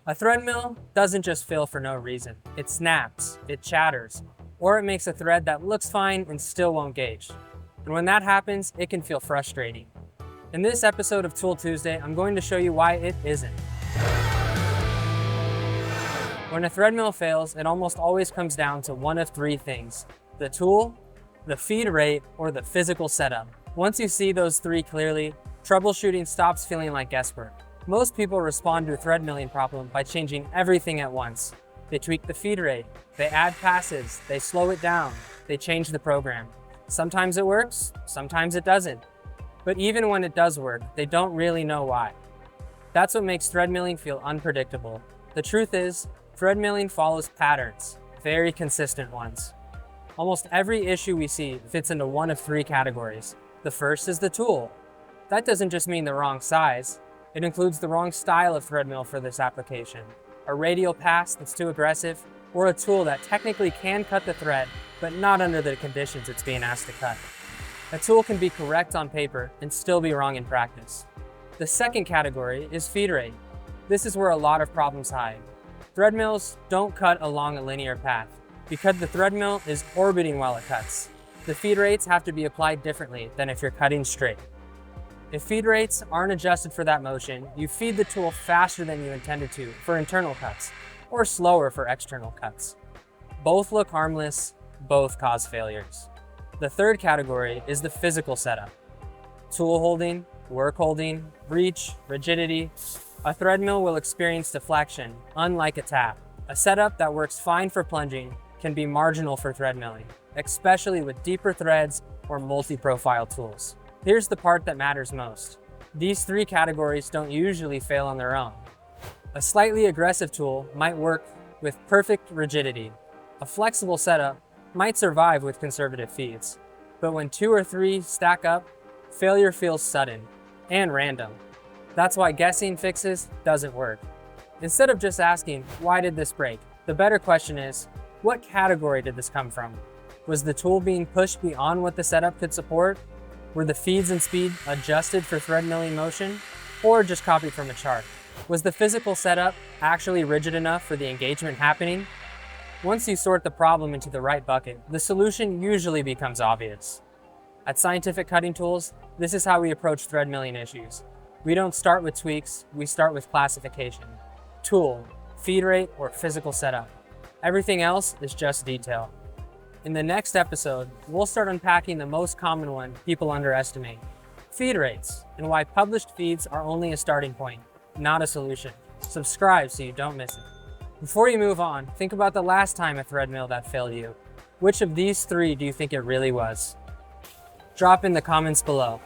A thread mill doesn't just fail for no reason. It snaps, it chatters, or it makes a thread that looks fine and still won't gauge. And when that happens, it can feel frustrating. In this episode of Tool Tuesday, I'm going to show you why it isn't. When a thread mill fails, it almost always comes down to one of three things: the tool, the feed rate, or the physical setup. Once you see those three clearly, troubleshooting stops feeling like guesswork. Most people respond to a thread milling problem by changing everything at once. They tweak the feed rate, they add passes, they slow it down, they change the program. Sometimes it works, sometimes it doesn't. But even when it does work, they don't really know why. That's what makes thread milling feel unpredictable. The truth is, thread milling follows patterns, very consistent ones. Almost every issue we see fits into one of three categories. The first is the tool. That doesn't just mean the wrong size. It includes the wrong style of thread mill for this application. A radial pass that's too aggressive, or a tool that technically can cut the thread, but not under the conditions it's being asked to cut. A tool can be correct on paper and still be wrong in practice. The second category is feed rate. This is where a lot of problems hide. Thread mills don't cut along a linear path, because the thread mill is orbiting while it cuts. The feed rates have to be applied differently than if you're cutting straight. If feed rates aren't adjusted for that motion, you feed the tool faster than you intended to for internal cuts, or slower for external cuts. Both look harmless, both cause failures. The third category is the physical setup. Tool holding, work holding, reach, rigidity. A thread mill will experience deflection, unlike a tap. A setup that works fine for plunging can be marginal for thread milling, especially with deeper threads or multi-profile tools. Here's the part that matters most. These three categories don't usually fail on their own. A slightly aggressive tool might work with perfect rigidity. A flexible setup might survive with conservative feeds. But when two or three stack up, failure feels sudden and random. That's why guessing fixes doesn't work. Instead of just asking, why did this break? The better question is, what category did this come from? Was the tool being pushed beyond what the setup could support? Were the feeds and speed adjusted for thread milling motion, or just copied from a chart? Was the physical setup actually rigid enough for the engagement happening? Once you sort the problem into the right bucket, the solution usually becomes obvious. At Scientific Cutting Tools, this is how we approach thread milling issues. We don't start with tweaks, we start with classification. Tool, feed rate, or physical setup. Everything else is just detail. In the next episode, we'll start unpacking the most common one people underestimate: feed rates, and why published feeds are only a starting point, not a solution. Subscribe so you don't miss it. Before you move on, think about the last time a thread mill that failed you. Which of these three do you think it really was? Drop in the comments below.